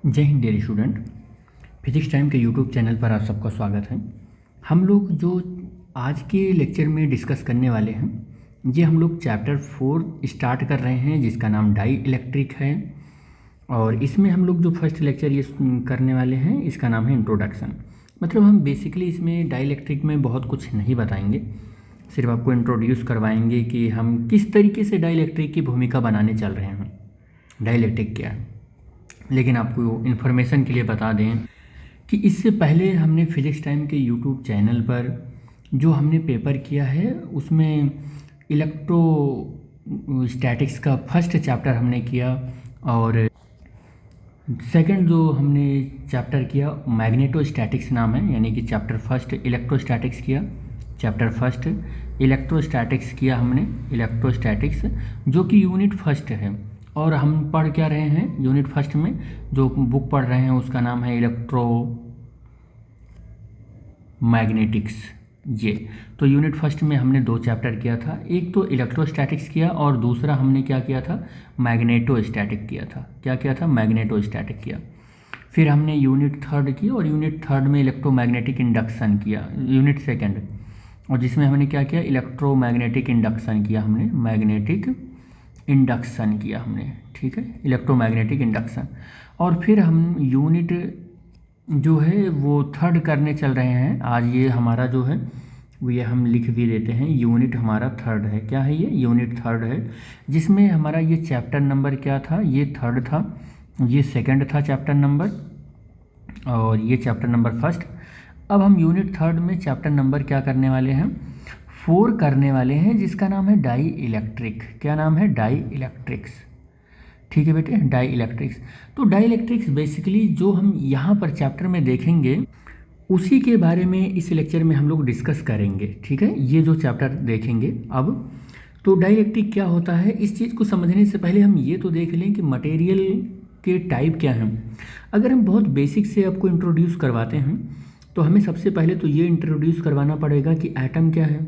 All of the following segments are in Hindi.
जय Hind dear student. Physics time के यूट्यूब चैनल पर आप सबका स्वागत है। हम लोग जो आज के लेक्चर में डिस्कस करने वाले हैं, ये हम लोग चैप्टर 4 स्टार्ट कर रहे हैं जिसका नाम डाई इलेक्ट्रिक है। और इसमें हम लोग जो फर्स्ट लेक्चर ये करने वाले हैं इसका नाम है इंट्रोडक्शन। मतलब हम बेसिकली इसमें डाई इलेक्ट्रिक में बहुत कुछ नहीं बताएंगे, सिर्फ आपको इंट्रोड्यूस करवाएंगे कि हम किस तरीके से डाई इलेक्ट्रिक की भूमिका बनाने चल रहे हैं, डाई इलेक्ट्रिक क्या है। लेकिन आपको इन्फॉर्मेशन के लिए बता दें कि इससे पहले हमने फिजिक्स टाइम के यूट्यूब चैनल पर जो हमने पेपर किया है उसमें इलेक्ट्रोस्टैटिक्स का फर्स्ट चैप्टर हमने किया, और सेकंड जो हमने चैप्टर किया मैग्नेटोस्टैटिक्स नाम है, यानी कि चैप्टर फर्स्ट इलेक्ट्रोस्टैटिक्स किया, चैप्टर फर्स्ट इलेक्ट्रोस्टैटिक्स किया हमने, इलेक्ट्रोस्टैटिक्स जो कि यूनिट फर्स्ट है। और हम पढ़ क्या रहे हैं यूनिट फर्स्ट में, जो बुक पढ़ रहे हैं उसका नाम है इलेक्ट्रोमैग्नेटिक्स। ये तो यूनिट फर्स्ट में हमने 2 चैप्टर किया था, एक तो इलेक्ट्रोस्टैटिक्स किया और दूसरा हमने क्या किया था, मैग्नेटोस्टैटिक किया था। क्या किया था, मैग्नेटोस्टैटिक किया। फिर हमने यूनिट थर्ड की और यूनिट थर्ड में इलेक्ट्रोमैग्नेटिक इंडक्शन किया, यूनिट सेकेंड, और जिसमें हमने क्या किया, इलेक्ट्रोमैग्नेटिक इंडक्शन किया हमने, मैग्नेटिक इंडक्शन किया हमने, ठीक है, इलेक्ट्रोमैग्नेटिक इंडक्शन। और फिर हम यूनिट जो है वो थर्ड करने चल रहे हैं आज। ये हमारा जो है वो ये हम लिख भी देते हैं, यूनिट हमारा थर्ड है। क्या है ये, यूनिट थर्ड है, जिसमें हमारा ये चैप्टर नंबर क्या था, ये थर्ड था, ये सेकंड था चैप्टर नंबर, और ये चैप्टर नंबर फर्स्ट। अब हम यूनिट थर्ड में चैप्टर नंबर क्या करने वाले हैं, 4 करने वाले हैं, जिसका नाम है डाई इलेक्ट्रिक। क्या नाम है, डाई इलेक्ट्रिक्स। ठीक है बेटे, डाई इलेक्ट्रिक्स। तो डाई इलेक्ट्रिक्स बेसिकली जो हम यहाँ पर चैप्टर में देखेंगे उसी के बारे में इस लेक्चर में हम लोग डिस्कस करेंगे। ठीक है, ये जो चैप्टर देखेंगे अब, तो डाई इलेक्ट्रिक क्या होता है, इस चीज़ को समझने से पहले हम ये तो देख लें कि मटेरियल के टाइप क्या हैं। अगर हम बहुत बेसिक से आपको इंट्रोड्यूस करवाते हैं तो हमें सबसे पहले तो ये इंट्रोड्यूस करवाना पड़ेगा कि एटम क्या है।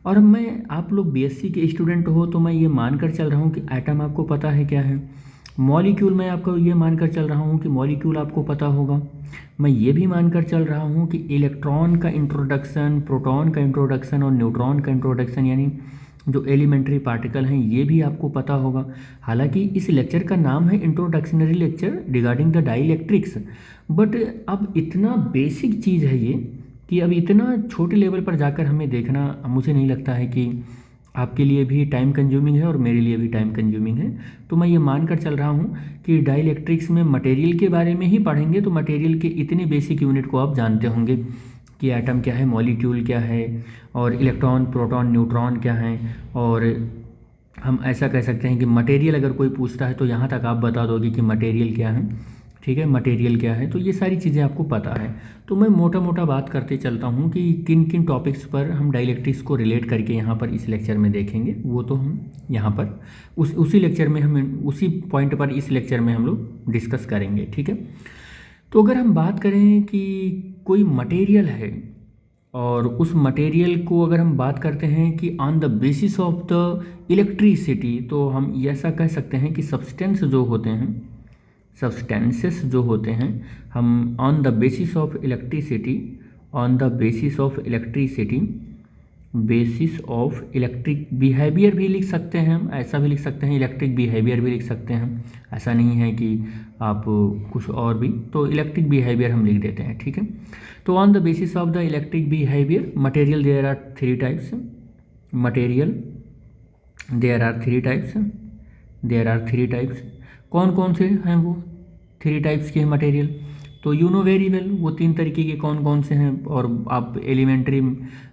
और मैं, आप लोग बीएससी के स्टूडेंट हो तो मैं ये मानकर चल रहा हूँ कि एटम आपको पता है क्या है। मॉलिक्यूल, मैं आपको ये मानकर चल रहा हूँ कि मॉलिक्यूल आपको पता होगा। मैं ये भी मानकर चल रहा हूँ कि इलेक्ट्रॉन का इंट्रोडक्शन, प्रोटॉन का इंट्रोडक्शन और न्यूट्रॉन का इंट्रोडक्शन, यानी जो एलिमेंट्री पार्टिकल हैं, ये भी आपको पता होगा। हालांकि इस लेक्चर का नाम है introductionary lecture regarding the dielectrics, but अब इतना बेसिक चीज़ है ये कि अब इतना छोटे लेवल पर जाकर हमें देखना, मुझे नहीं लगता है कि आपके लिए भी टाइम कंज्यूमिंग है और मेरे लिए भी टाइम कंज्यूमिंग है। तो मैं ये मानकर चल रहा हूँ कि डाई इलेक्ट्रिक्स में मटेरियल के बारे में ही पढ़ेंगे, तो मटेरियल के इतने बेसिक यूनिट को आप जानते होंगे कि एटम क्या है, मॉलिक्यूल क्या है, और इलेक्ट्रॉन, प्रोटॉन, न्यूट्रॉन क्या हैं। और हम ऐसा कह सकते हैं कि मटेरियल अगर कोई पूछता है तो यहाँ तक आप बता दोगे कि मटेरियल क्या है। ठीक है, मटेरियल क्या है, तो ये सारी चीज़ें आपको पता है। तो मैं मोटा मोटा बात करते चलता हूँ कि किन किन टॉपिक्स पर हम डाइलेक्ट्रिक्स को रिलेट करके यहाँ पर इस लेक्चर में देखेंगे, वो तो हम यहाँ पर उसी लेक्चर में, हम उसी पॉइंट पर इस लेक्चर में हम लोग डिस्कस करेंगे। ठीक है, तो अगर हम बात करें कि कोई मटेरियल है और उस मटेरियल को अगर हम बात करते हैं कि on the basis of the electricity, तो हम ऐसा कह सकते हैं कि सब्सटेंस जो होते हैं, सब्सटेंसेस जो होते हैं, हम on the basis of electricity, on the basis of electricity, basis of electric behaviour भी लिख सकते हैं हम, ऐसा भी लिख सकते हैं, इलेक्ट्रिक बिहेवियर भी लिख सकते हैं। ऐसा नहीं है कि आप कुछ और भी, तो इलेक्ट्रिक बिहेवियर हम लिख देते हैं। ठीक है, तो on the basis of the electric behaviour material, there are 3 types, material there are 3 types, there are 3 types. कौन कौन से हैं वो 3 टाइप्स के मटेरियल, तो यू नो वेरी वेल वो 3 तरीके के कौन कौन से हैं, और आप एलिमेंट्री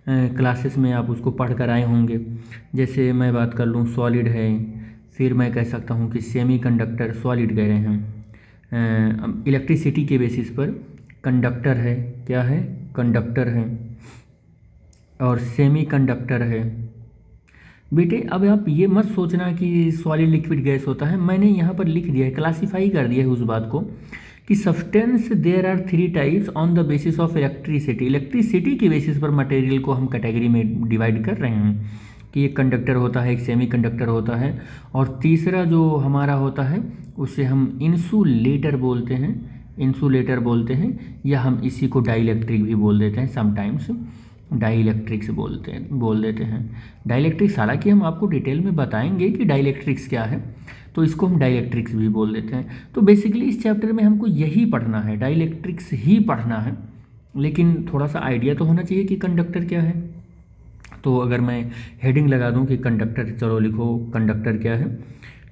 क्लासेस में आप उसको पढ़ कर आए होंगे। जैसे मैं बात कर लूँ, सॉलिड है, फिर मैं कह सकता हूँ कि सेमी कंडक्टर, सॉलिड कह रहे हैं। इलेक्ट्रिसिटी के बेसिस पर कंडक्टर है, क्या है, कंडक्टर है, और सेमी कंडक्टर है। बेटे अब आप ये मत सोचना कि सॉलिड लिक्विड गैस होता है, मैंने यहाँ पर लिख दिया है, क्लासीफाई कर दिया है उस बात को कि substance there are 3 types on the basis of electricity. Electricity के बेसिस पर मटेरियल को हम कैटेगरी में डिवाइड कर रहे हैं। कि एक कंडक्टर होता है, एक सेमी कंडक्टर होता है, और तीसरा जो हमारा होता है उसे हम इंसुलेटर बोलते हैं, इंसुलेटर बोलते हैं, या हम इसी को डाइलेक्ट्रिक भी बोल देते हैं, समटाइम्स डाइलेक्ट्रिक्स बोल देते हैं। डाइलेक्ट्रिक्स हालांकि हम आपको डिटेल में बताएंगे कि डाइलेक्ट्रिक्स क्या है, तो इसको हम डाइलेक्ट्रिक्स भी बोल देते हैं। तो बेसिकली इस चैप्टर में हमको यही पढ़ना है, डाइलेक्ट्रिक्स ही पढ़ना है, लेकिन थोड़ा सा आइडिया तो होना चाहिए कि कंडक्टर क्या है। तो अगर मैं हेडिंग लगा दूं कि कंडक्टर, चलो लिखो कंडक्टर क्या है,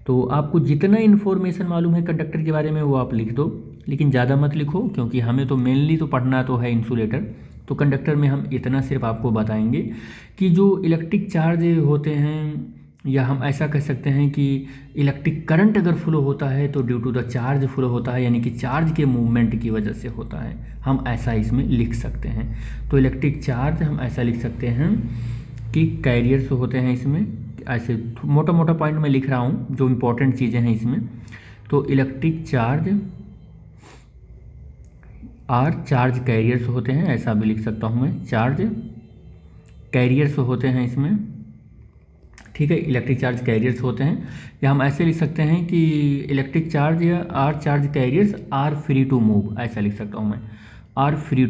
तो आपको जितना इन्फॉर्मेशन मालूम है कंडक्टर के बारे में वो आप लिख दो, लेकिन ज़्यादा मत लिखो, क्योंकि हमें तो मेनली तो पढ़ना तो है इंसुलेटर। तो कंडक्टर में हम इतना सिर्फ आपको बताएंगे कि जो इलेक्ट्रिक चार्ज होते हैं, या हम ऐसा कह सकते हैं कि इलेक्ट्रिक करंट अगर फ्लो होता है तो due to the charge flow होता है, यानी कि चार्ज के मूवमेंट की वजह से होता है, हम ऐसा इसमें लिख सकते हैं। तो इलेक्ट्रिक चार्ज हम ऐसा लिख सकते हैं कि कैरियर्स होते हैं इसमें, ऐसे मोटा मोटा पॉइंट में लिख रहा हूँ जो इम्पोर्टेंट चीज़ें हैं इसमें। तो electric charge or charge carriers होते हैं, ऐसा भी लिख सकता हूँ मैं, चार्ज कैरियर्स होते हैं इसमें, ठीक है, इलेक्ट्रिक चार्ज कैरियर्स होते हैं। या हम ऐसे लिख सकते हैं कि इलेक्ट्रिक चार्ज या or charge carriers are free to move, ऐसा लिख सकता हूँ मैं, are free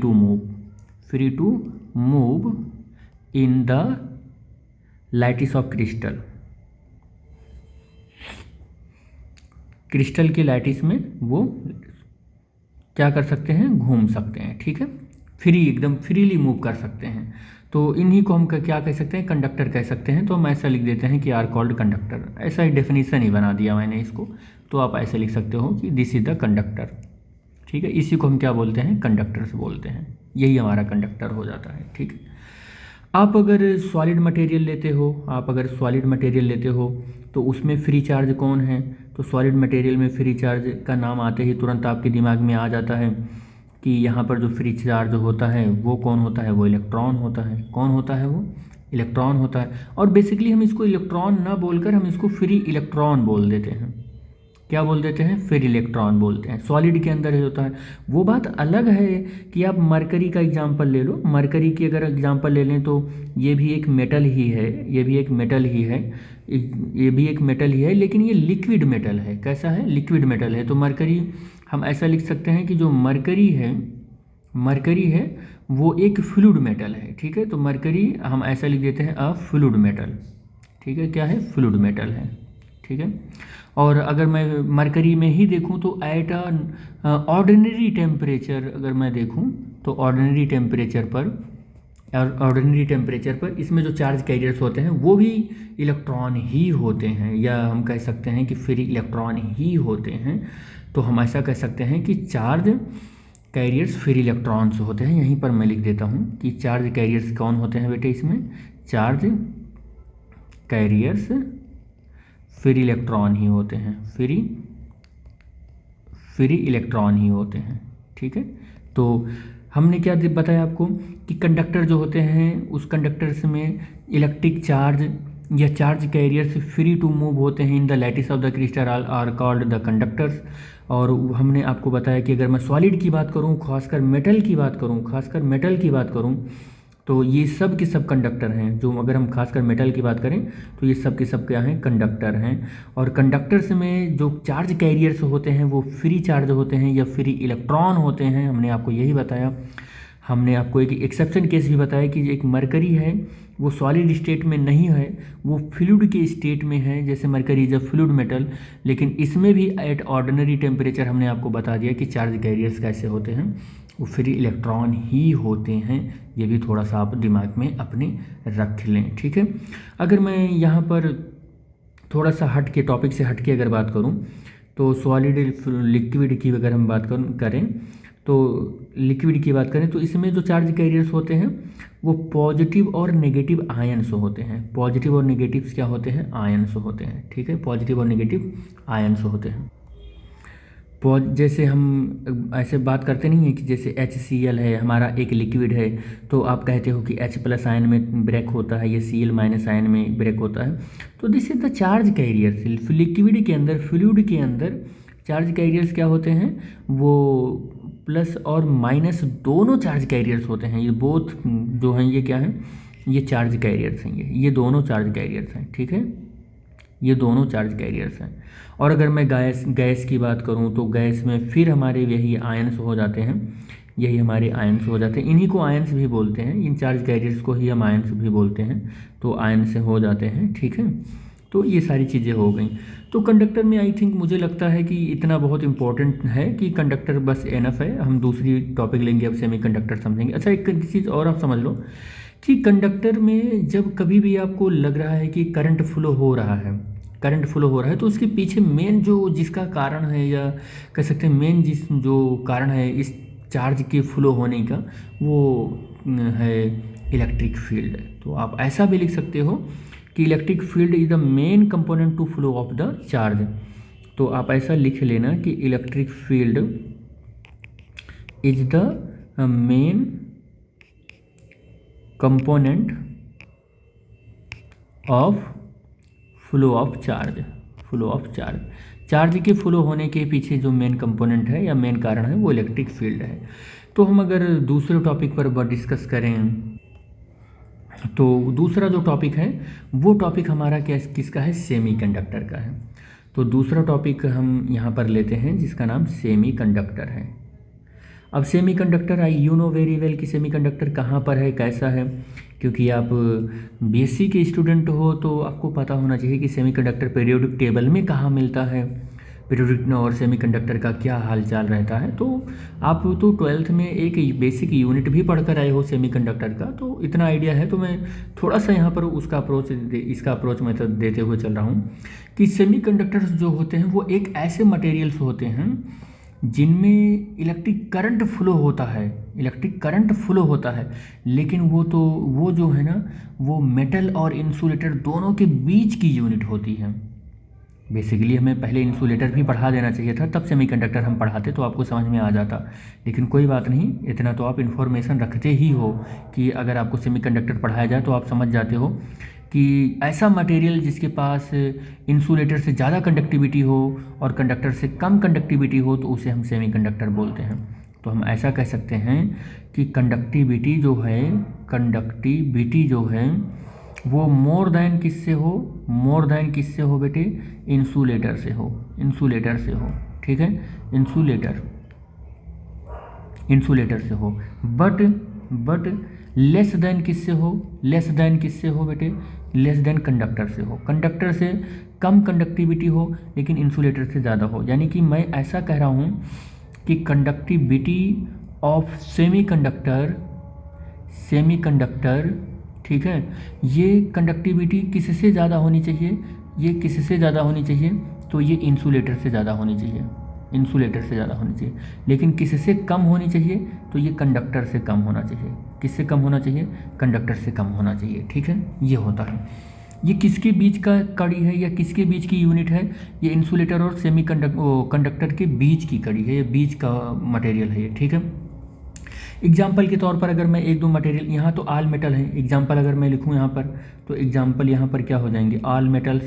to move in the lattice of crystal के लैटिस में वो क्या कर सकते हैं, घूम सकते हैं, ठीक है, फ्री, एकदम फ्रीली मूव कर सकते हैं। तो इन्हीं को हम क्या कह सकते हैं, कंडक्टर कह सकते हैं। तो हम ऐसा लिख देते हैं कि आर कॉल्ड कंडक्टर, ऐसा ही डेफिनेशन ही बना दिया मैंने इसको। तो आप ऐसे लिख सकते हो कि दिस इज द कंडक्टर, ठीक है, इसी को हम क्या बोलते हैं, कंडक्टर्स बोलते हैं, यही हमारा कंडक्टर हो जाता है, ठीक है। आप अगर सॉलिड मटेरियल लेते हो तो उसमें फ्री चार्ज कौन है, तो सॉलिड मटेरियल में फ्री चार्ज का नाम आते ही तुरंत आपके दिमाग में आ जाता है कि यहाँ पर जो फ्री चार्ज होता है वो कौन होता है, वो इलेक्ट्रॉन होता है। कौन होता है, वो इलेक्ट्रॉन होता है। और बेसिकली हम इसको इलेक्ट्रॉन ना बोलकर हम इसको फ्री इलेक्ट्रॉन बोल देते हैं। क्या बोल देते हैं, फ्री इलेक्ट्रॉन बोलते हैं। सॉलिड के अंदर ही होता है। वो बात अलग है कि आप मरकरी का एग्जांपल ले लो, मरकरी की अगर एग्जांपल ले लें तो ये भी एक मेटल ही है, लेकिन ये लिक्विड मेटल है। कैसा है, लिक्विड मेटल है। तो मरकरी हम ऐसा लिख सकते हैं कि जो मरकरी है वो एक फ्लूइड मेटल है, ठीक है। तो मरकरी हम ऐसा लिख देते हैं अ फ्लूइड मेटल, ठीक है, क्या है, फ्लूइड मेटल है, ठीक है। और अगर मैं मरकरी में ही देखूं तो एट ऑर्डिनरी टेम्परेचर अगर मैं देखूं तो ऑर्डिनरी टेम्परेचर पर इसमें जो चार्ज कैरियर्स होते हैं वो भी इलेक्ट्रॉन ही होते हैं, या हम कह सकते हैं कि फ्री इलेक्ट्रॉन ही होते हैं। तो हम ऐसा कह सकते हैं कि चार्ज कैरियर्स फ्री इलेक्ट्रॉन्स होते हैं। यहीं पर मैं लिख देता हूं कि चार्ज कैरियर्स कौन होते हैं बेटे, इसमें चार्ज कैरियर्स फ्री इलेक्ट्रॉन ही होते हैं, फ्री इलेक्ट्रॉन ही होते हैं, ठीक है। तो हमने क्या बताया आपको कि कंडक्टर जो होते हैं उस कंडक्टर्स में इलेक्ट्रिक चार्ज या charge carriers free to move होते हैं in the lattice of the crystal are called the conductors. और हमने आपको बताया कि अगर मैं सॉलिड की बात करूं, खासकर मेटल की बात करूं तो ये सब के सब कंडक्टर हैं। जो अगर हम खासकर मेटल की बात करें तो ये सब के सब क्या हैं, कंडक्टर हैं। और कंडक्टर्स में जो चार्ज कैरियर्स होते हैं वो फ्री चार्ज होते हैं या फ्री इलेक्ट्रॉन होते हैं। हमने आपको यही बताया। हमने आपको एक एक्सेप्शन केस भी बताया कि एक मरकरी है वो सॉलिड स्टेट में नहीं है, वो फ्लूइड के स्टेट में है, जैसे mercury is a fluid metal. लेकिन इसमें भी एट ऑर्डिनरी टेम्परेचर हमने आपको बता दिया कि चार्ज कैरियर्स कैसे होते हैं, वो फ्री इलेक्ट्रॉन ही होते हैं। ये भी थोड़ा सा आप दिमाग में अपने रख लें, ठीक है। अगर मैं यहाँ पर थोड़ा सा हट के टॉपिक से हट के अगर बात करूँ तो सॉलिड लिक्विड की अगर हम बात करें तो लिक्विड की बात करें तो इसमें जो चार्ज कैरियर्स होते हैं वो पॉजिटिव और नेगेटिव आयन्स होते हैं। पॉजिटिव और नेगेटिव्स क्या होते हैं, आयन्स होते हैं, ठीक है। पॉजिटिव और नेगेटिव आयन्स होते हैं। जैसे हम ऐसे बात करते नहीं है कि जैसे HCl है हमारा एक लिक्विड है, तो आप कहते हो कि H+ आयन में ब्रेक होता है या Cl- आयन में ब्रेक होता है। तो this is the charge carriers. Liquid के अंदर, फ्लूइड के अंदर चार्ज कैरियर्स क्या होते हैं, वो प्लस और माइनस दोनों चार्ज कैरियर्स होते हैं। ये बोथ जो हैं ये क्या है, ये चार्ज कैरियर्स हैं, ये दोनों चार्ज कैरियर्स हैं, ठीक है, ये दोनों चार्ज कैरियर्स हैं। और अगर मैं गैस की बात करूं तो गैस में फिर हमारे यही आयंस हो जाते हैं, यही हमारे आयंस हो जाते हैं, इन्हीं को आयंस भी बोलते हैं, इन चार्ज कैरियर्स को ही हम आयंस भी बोलते हैं, तो आयंस हो जाते हैं, ठीक है। तो ये सारी चीज़ें हो गई। तो कंडक्टर में आई थिंक मुझे लगता है कि इतना बहुत इंपॉर्टेंट है कि कंडक्टर बस एनफ है। हम दूसरी टॉपिक लेंगे, अब सेमी कंडक्टर समझेंगे। अच्छा, एक चीज़ और आप समझ लो कि कंडक्टर में जब कभी भी आपको लग रहा है कि करंट फ्लो हो रहा है, करंट फ्लो हो रहा है, तो उसके पीछे मेन जो जिसका कारण है, या कह सकते हैं मेन जो कारण है इस चार्ज के फ्लो होने का, वो है इलेक्ट्रिक फील्ड। तो आप ऐसा भी लिख सकते हो कि electric field is the main component to flow of the charge. तो आप ऐसा लिख लेना कि electric field is the main component of flow of charge, flow of charge. Charge के फ्लो होने के पीछे जो मेन कंपोनेंट है या मेन कारण है वो इलेक्ट्रिक फील्ड है। तो हम अगर दूसरे टॉपिक पर डिस्कस करें तो दूसरा जो टॉपिक है वो टॉपिक हमारा किसका है, सेमीकंडक्टर का है। तो दूसरा टॉपिक हम यहाँ पर लेते हैं जिसका नाम सेमीकंडक्टर है। अब semiconductor you know very well कि सेमीकंडक्टर कहाँ पर है, कैसा है, क्योंकि आप बीएससी के स्टूडेंट हो तो आपको पता होना चाहिए कि सेमीकंडक्टर पीरियोडिक टेबल में कहाँ मिलता है, पीरियोडिक और सेमीकंडक्टर का क्या हालचाल रहता है। तो आप तो 12th में एक बेसिक यूनिट भी पढ़कर आए हो सेमीकंडक्टर का, तो इतना आइडिया है। तो मैं थोड़ा सा यहाँ पर उसका इसका अप्रोच मेथड देते हुए चल रहा हूँ कि सेमीकंडक्टर्स जो होते हैं वो एक ऐसे मटेरियल्स होते हैं जिनमें इलेक्ट्रिक करंट फ्लो होता है, इलेक्ट्रिक करंट फ्लो होता है, लेकिन वो जो है ना वो मेटल और इंसुलेटर दोनों के बीच की यूनिट होती है। बेसिकली हमें पहले इंसुलेटर भी पढ़ा देना चाहिए था, तब सेमीकंडक्टर हम पढ़ाते तो आपको समझ में आ जाता, लेकिन कोई बात नहीं, इतना तो आप इन्फॉर्मेशन रखते ही हो कि अगर आपको सेमीकंडक्टर पढ़ाया जाए तो आप समझ जाते हो कि ऐसा मटेरियल जिसके पास इंसुलेटर से ज़्यादा कंडक्टिविटी हो और कंडक्टर से कम कंडक्टिविटी हो तो उसे हम सेमीकंडक्टर बोलते हैं। तो हम ऐसा कह सकते हैं कि कंडक्टिविटी जो है वो मोर देन किससे हो बेटे, इंसुलेटर से हो, ठीक है, इंसुलेटर से हो। बट लेस देन किससे हो बेटे, लेस देन कंडक्टर से हो, कंडक्टर से कम कंडक्टिविटी हो लेकिन इंसुलेटर से ज़्यादा हो। यानी कि मैं ऐसा कह रहा हूँ कि कंडक्टिविटी ऑफ सेमीकंडक्टर, ठीक है, ये कंडक्टिविटी किससे ज़्यादा होनी चाहिए, तो ये इंसुलेटर से ज़्यादा होनी चाहिए, लेकिन किससे कम होनी चाहिए, तो ये कंडक्टर से कम होना चाहिए। किससे कम होना चाहिए, कंडक्टर से कम होना चाहिए, ठीक है, ये होता है। ये किसके बीच का कड़ी है या किसके बीच की यूनिट है, ये इंसुलेटर और कंडक्टर के बीच की कड़ी है, ये बीच का मटेरियल है ये, ठीक है। एग्जाम्पल के तौर पर अगर मैं एक दो मटेरियल, यहाँ तो ऑल मेटल है, एग्जाम्पल अगर मैं लिखूँ यहाँ पर तो एग्जाम्पल यहाँ पर क्या हो जाएंगे, ऑल मेटल्स,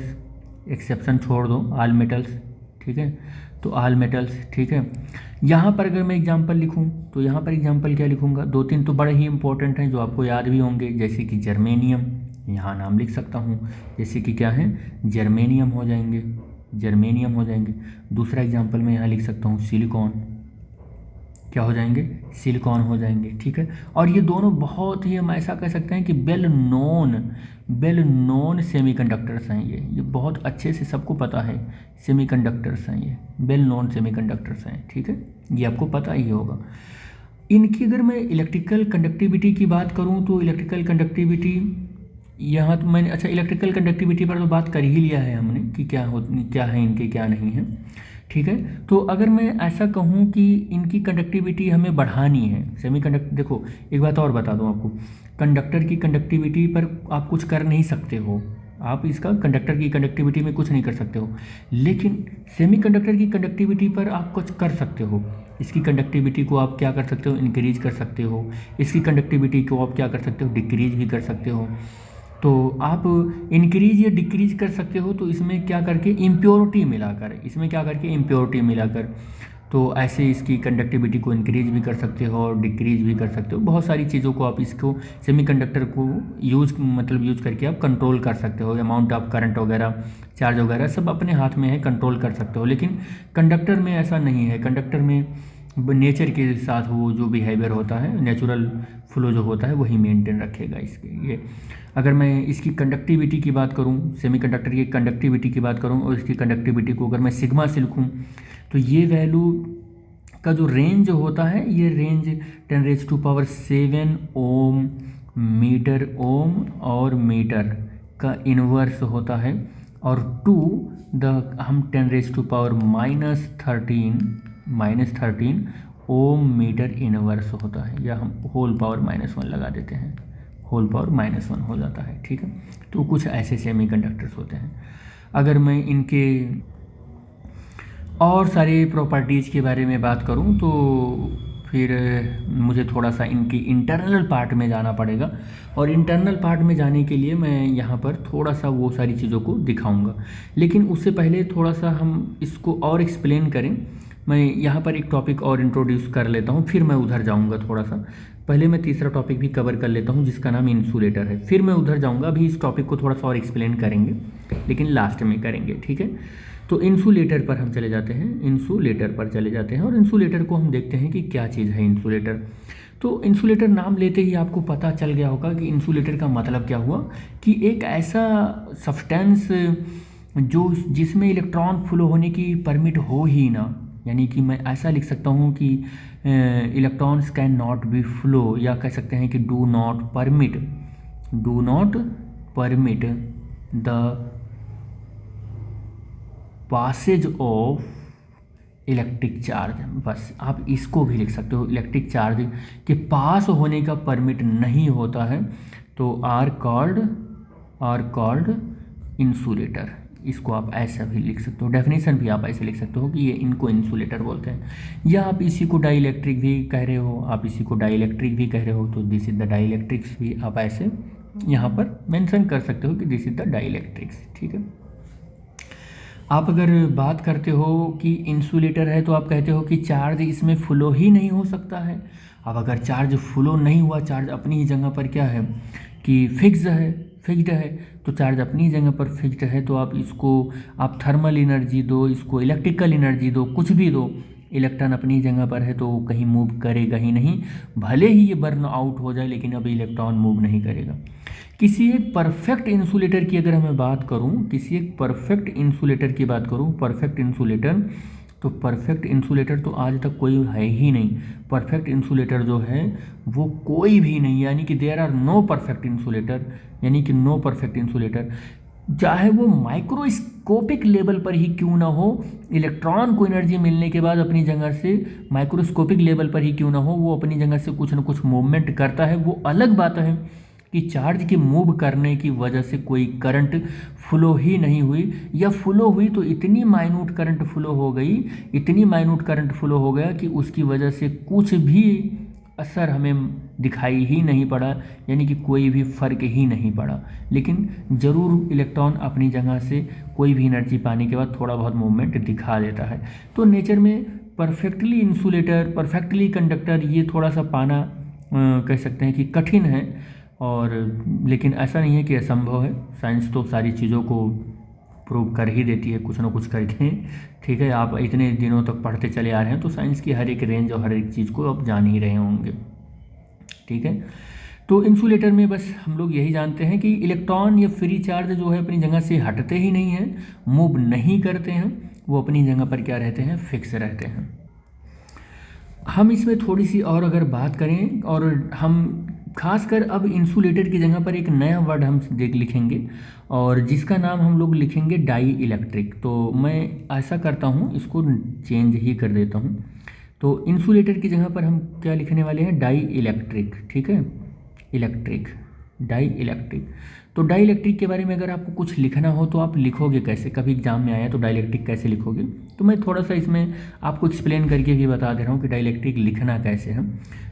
एक्सेप्शन छोड़ दो, ऑल मेटल्स, ठीक है, तो ऑल मेटल्स, ठीक है। यहाँ पर अगर मैं एग्जाम्पल लिखूँ तो यहाँ पर एग्जाम्पल क्या लिखूँगा, दो तीन तो बड़े ही इंपॉर्टेंट हैं जो आपको याद भी होंगे, जैसे कि जर्मेनियम, यहाँ नाम लिख सकता हूँ, जैसे कि क्या है, जर्मेनियम हो जाएंगे। दूसरा एग्जाम्पल मैं यहाँ लिख सकता हूँ सिलिकॉन, क्या हो जाएंगे, सिलिकॉन हो जाएंगे, ठीक है। और ये दोनों बहुत ही, हम ऐसा कह सकते हैं कि वेल नोन सेमीकंडक्टर्स हैं, ये बहुत अच्छे से सबको पता है, सेमीकंडक्टर्स हैं ये, वेल नोन सेमीकंडक्टर्स हैं, ठीक है, ये आपको पता ही होगा। इनकी अगर मैं इलेक्ट्रिकल कंडक्टिविटी की बात करूँ तो इलेक्ट्रिकल कंडक्टिविटी यहाँ तो मैंने, अच्छा, इलेक्ट्रिकल कंडक्टिविटी पर तो बात कर ही लिया है हमने कि क्या है इनके, क्या नहीं है, ठीक है। तो अगर मैं ऐसा कहूँ कि इनकी कंडक्टिविटी हमें बढ़ानी है, सेमीकंडक्टर, देखो एक बात और बता दूँ आपको, कंडक्टर की कंडक्टिविटी पर आप कुछ कर नहीं सकते हो, आप इसका कंडक्टर की कंडक्टिविटी में कुछ नहीं कर सकते हो, लेकिन सेमीकंडक्टर की कंडक्टिविटी पर आप कुछ कर सकते हो। इसकी कंडक्टिविटी को आप क्या कर सकते हो, इंक्रीज कर सकते हो, इसकी कंडक्टिविटी को आप क्या कर सकते हो, डिक्रीज भी कर सकते हो। तो आप इंक्रीज या डिक्रीज कर सकते हो, तो इसमें क्या करके इम्प्योरिटी मिलाकर, तो ऐसे इसकी कंडक्टिविटी को इंक्रीज भी कर सकते हो और डिक्रीज भी कर सकते हो। बहुत सारी चीज़ों को आप इसको सेमीकंडक्टर को यूज़ करके आप कंट्रोल कर सकते हो। अमाउंट ऑफ करंट वगैरह, चार्ज वगैरह सब अपने हाथ में है, कंट्रोल कर सकते हो। लेकिन कंडक्टर में ऐसा नहीं है। कंडक्टर में नेचर के साथ वो जो बिहेवियर होता है, नेचुरल फ्लो जो होता है वही मेंटेन रखेगा इसके। ये अगर मैं इसकी कंडक्टिविटी की बात करूँ, सेमीकंडक्टर की कंडक्टिविटी की बात करूँ और इसकी कंडक्टिविटी को अगर मैं सिग्मा से लिखूँ तो ये वैल्यू का जो रेंज होता है, ये रेंज 10⁻⁷ ओम, मीटर ओम और मीटर का इन्वर्स होता है। और हम 10⁻⁻13 ओम मीटर इन्वर्स होता है, या हम होल पावर -1 लगा देते हैं, होल पावर -1 हो जाता है। ठीक है, तो कुछ ऐसे सेमीकंडक्टर्स होते हैं। अगर मैं इनके और सारी प्रॉपर्टीज़ के बारे में बात करूं तो फिर मुझे थोड़ा सा इनकी इंटरनल पार्ट में जाना पड़ेगा, और इंटरनल पार्ट में जाने के लिए मैं यहाँ पर थोड़ा सा वो सारी चीज़ों को दिखाऊंगा। लेकिन उससे पहले थोड़ा सा हम इसको और एक्सप्लेन करें। मैं यहाँ पर एक टॉपिक और इंट्रोड्यूस कर लेता हूँ, फिर मैं उधर जाऊँगा। थोड़ा सा पहले मैं तीसरा टॉपिक भी कवर कर लेता हूँ जिसका नाम इंसुलेटर है, फिर मैं उधर जाऊँगा। अभी इस टॉपिक को थोड़ा सा और एक्सप्लेन करेंगे, लेकिन लास्ट में करेंगे। ठीक है, तो इंसुलेटर पर हम चले जाते हैं, इंसुलेटर पर चले जाते हैं। और इंसुलेटर को हम देखते हैं कि क्या चीज़ है इंसुलेटर। तो इंसुलेटर नाम लेते ही आपको पता चल गया होगा कि इंसुलेटर का मतलब क्या हुआ, कि एक ऐसा सब्सटेंस जो जिसमें इलेक्ट्रॉन फ्लो होने की परमिट हो ही ना। यानी कि मैं ऐसा लिख सकता हूँ कि electrons can not be flow, या कह सकते हैं कि do not permit the passage of electric charge. बस आप इसको भी लिख सकते हो, इलेक्ट्रिक चार्ज के पास होने का परमिट नहीं होता है, तो आर कॉल्ड इंसुलेटर। इसको आप ऐसा भी लिख सकते हो, डेफिनेशन भी आप ऐसे लिख सकते हो कि ये इनको इंसुलेटर बोलते हैं। या आप इसी को डाई इलेक्ट्रिक भी कह रहे हो, आप इसी को डाई इलेक्ट्रिक भी कह रहे हो, तो this is the dielectrics भी आप ऐसे यहाँ पर मेंशन कर सकते हो कि this is the dielectrics. ठीक है, आप अगर बात करते हो कि इंसुलेटर है तो आप कहते हो कि चार्ज इसमें फ्लो ही नहीं हो सकता है। अब अगर चार्ज फ्लो नहीं हुआ, चार्ज अपनी ही जगह पर क्या है कि फिक्स्ड है, तो चार्ज अपनी ही जगह पर फिक्स्ड है, तो आप थर्मल एनर्जी दो, इसको इलेक्ट्रिकल एनर्जी दो, कुछ भी दो, इलेक्ट्रॉन अपनी जगह पर है तो कहीं मूव करेगा ही नहीं। भले ही ये बर्न आउट हो जाए, लेकिन अभी इलेक्ट्रॉन मूव नहीं करेगा। किसी एक परफेक्ट इंसुलेटर की अगर मैं बात करूं, परफेक्ट इंसुलेटर तो आज तक कोई है ही नहीं। परफेक्ट इंसुलेटर जो है वो कोई भी नहीं, यानी कि there are no perfect insulator, चाहे वो माइक्रोस्कोपिक लेवल पर ही क्यों ना हो। इलेक्ट्रॉन को एनर्जी मिलने के बाद अपनी जगह से माइक्रोस्कोपिक लेवल पर ही क्यों ना हो, वो अपनी जगह से कुछ ना कुछ मूवमेंट करता है। वो अलग बात है कि चार्ज के मूव करने की वजह से कोई करंट फ्लो ही नहीं हुई, या फ्लो हुई तो इतनी माइन्यूट करंट फ्लो हो गया कि उसकी वजह से कुछ भी असर हमें दिखाई ही नहीं पड़ा, यानी कि कोई भी फर्क ही नहीं पड़ा। लेकिन ज़रूर इलेक्ट्रॉन अपनी जगह से कोई भी एनर्जी पाने के बाद थोड़ा बहुत मूवमेंट दिखा देता है। तो नेचर में परफेक्टली इंसुलेटर, परफेक्टली कंडक्टर, ये थोड़ा सा पाना कह सकते हैं कि कठिन है, और लेकिन ऐसा नहीं है कि असंभव है। साइंस तो सारी चीज़ों को प्रूव कर ही देती है कुछ ना कुछ करके। ठीक है, आप इतने दिनों तक पढ़ते चले आ रहे हैं तो साइंस की हर एक रेंज और हर एक चीज़ को आप जान ही रहे होंगे। ठीक है, तो इंसुलेटर में बस हम लोग यही जानते हैं कि इलेक्ट्रॉन या फ्री चार्ज जो है अपनी जगह से हटते ही नहीं हैं, मूव नहीं करते हैं, वो अपनी जगह पर क्या रहते हैं, फिक्स रहते हैं। हम इसमें थोड़ी सी और अगर बात करें, और हम खासकर अब इंसुलेटर की जगह पर एक नया वर्ड हम लिखेंगे, और जिसका नाम हम लोग लिखेंगे डाई इलेक्ट्रिक। तो मैं ऐसा करता हूँ, इसको चेंज ही कर देता हूँ। तो इंसुलेटर की जगह पर हम क्या लिखने वाले हैं, डाई इलेक्ट्रिक। ठीक है, डाई इलेक्ट्रिक। तो डाई इलेक्ट्रिक के बारे में अगर आपको कुछ लिखना हो तो आप लिखोगे कैसे, कभी एग्जाम में आया तो डाई इलेक्ट्रिक कैसे लिखोगे, तो मैं थोड़ा सा इसमें आपको एक्सप्लेन करके भी बता दे रहा हूँ कि डाई इलेक्ट्रिक लिखना कैसे है।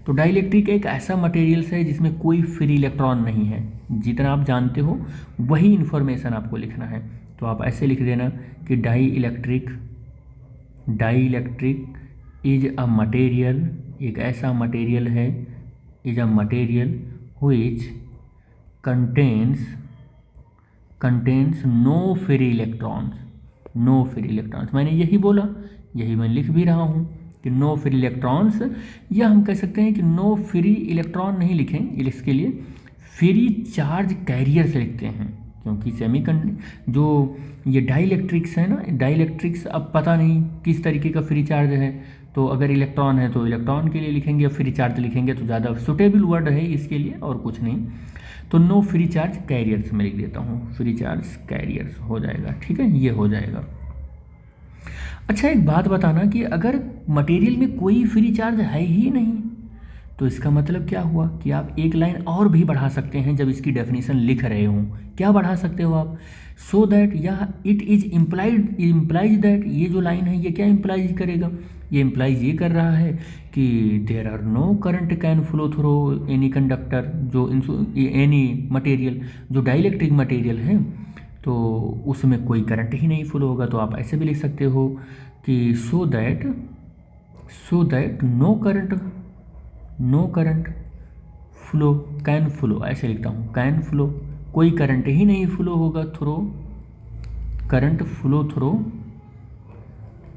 तो डाई इलेक्ट्रिक एक ऐसा मटेरियल्स है जिसमें कोई फ्री इलेक्ट्रॉन नहीं है। जितना आप जानते हो वही इन्फॉर्मेशन आपको लिखना है। तो आप ऐसे लिख देना कि dielectric is a material, एक ऐसा मटेरियल है, is a material which contains no free electrons, no free electrons. मैंने यही बोला, यही मैं लिख भी रहा हूँ कि नो फ्री इलेक्ट्रॉन्स, या हम कह सकते हैं कि नो फ्री इलेक्ट्रॉन नहीं लिखें, इसके लिए फ्री चार्ज कैरियर से लिखते हैं, क्योंकि जो ये डाइलेक्ट्रिक्स है ना, डाइलेक्ट्रिक्स अब पता नहीं किस तरीके का फ्री चार्ज है, तो अगर इलेक्ट्रॉन है तो इलेक्ट्रॉन के लिए लिखेंगे, फ्री चार्ज लिखेंगे तो ज़्यादा सुटेबल वर्ड है इसके लिए, और कुछ नहीं। तो नो फ्री चार्ज कैरियर्स में लिख देता हूँ, फ्री चार्ज कैरियर्स हो जाएगा, ठीक है, ये हो जाएगा। अच्छा, एक बात बताना कि अगर मटेरियल में कोई फ्री चार्ज है ही नहीं, तो इसका मतलब क्या हुआ कि आप एक लाइन और भी बढ़ा सकते हैं जब इसकी डेफिनेशन लिख रहे हों। क्या बढ़ा सकते हो आप? सो दैट, या इट इज इम्प्लाइज दैट, ये जो लाइन है ये क्या इम्प्लाइज करेगा? ये इम्प्लाइज ये कर रहा है कि there are no current can flow through any conductor, जो एनी मटेरियल, जो डाइलेक्ट्रिक मटेरियल है तो उसमें कोई करंट ही नहीं फ्लो होगा। तो आप ऐसे भी लिख सकते हो कि so that no current flow can flow, ऐसे लिखता हूँ, कैन फ्लो, कोई करंट ही नहीं फ्लो होगा करंट फ्लो थ्रू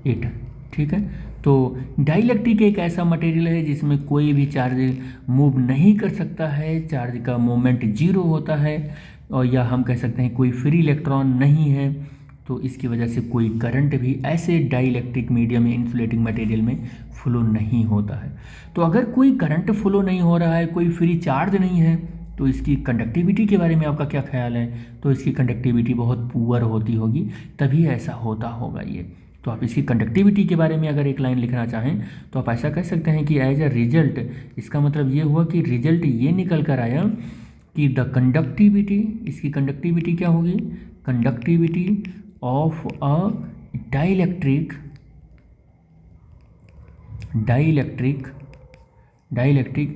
इट, ठीक है। तो डाइलेक्ट्रिक एक ऐसा मटेरियल है जिसमें कोई भी चार्ज मूव नहीं कर सकता है, चार्ज का मोमेंट जीरो होता है, और या हम कह सकते हैं कोई फ्री इलेक्ट्रॉन नहीं है, तो इसकी वजह से कोई करंट भी ऐसे डाइलेक्ट्रिक मीडियम या इंसुलेटिंग मटेरियल में फ्लो नहीं होता है। तो अगर कोई करंट फ्लो नहीं हो रहा है, कोई फ्री चार्ज नहीं है, तो इसकी कंडक्टिविटी के बारे में आपका क्या ख्याल है? तो इसकी कंडक्टिविटी बहुत पुअर होती होगी, तभी ऐसा होता होगा ये। तो आप इसकी कंडक्टिविटी के बारे में अगर एक लाइन लिखना चाहें तो आप ऐसा कह सकते हैं कि एज अ रिजल्ट, इसका मतलब ये हुआ कि रिजल्ट ये निकल कर आया कि द कंडक्टिविटी, इसकी कंडक्टिविटी क्या होगी? Conductivity of a dielectric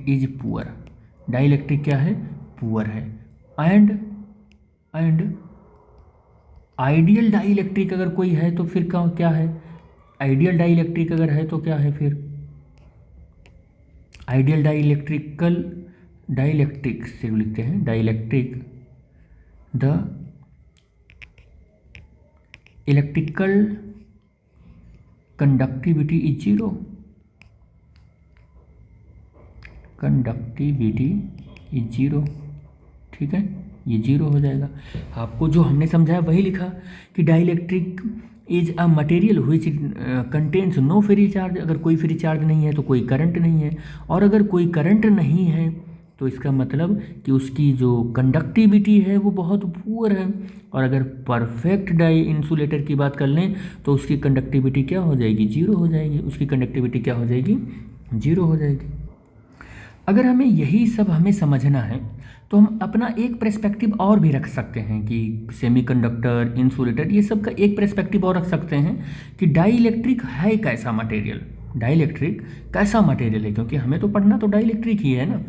is poor, dielectric क्या है? पुअर है। एंड आइडियल डाइलेक्ट्रिक अगर कोई है तो फिर क्या है? आइडियल डाइलेक्ट्रिक अगर है तो क्या है फिर? आइडियल डाइलेक्ट्रिक सिर्फ लिखते हैं, dielectric, the electrical conductivity is zero, conductivity is zero, ठीक है, ये जीरो हो जाएगा। आपको जो हमने समझाया वही लिखा कि dielectric is a material which contains no free charge, अगर कोई फ्री चार्ज नहीं है तो कोई करंट नहीं है, और अगर कोई करंट नहीं है तो इसका मतलब कि उसकी जो कंडक्टिविटी है वो बहुत पुअर है। और अगर परफेक्ट डाई इंसुलेटर की बात कर लें तो उसकी कंडक्टिविटी क्या हो जाएगी? जीरो हो जाएगी, उसकी कंडक्टिविटी क्या हो जाएगी? जीरो हो जाएगी। अगर हमें यही सब हमें समझना है तो हम अपना एक पर्सपेक्टिव और भी रख सकते हैं कि सेमीकंडक्टर, इंसुलेटर, ये सब का एक पर्सपेक्टिव और रख सकते हैं कि डाइलेक्ट्रिक है कैसा मटेरियल, डाइलेक्ट्रिक कैसा मटेरियल है, क्योंकि हमें तो पढ़ना तो डाइलेक्ट्रिक ही है ना।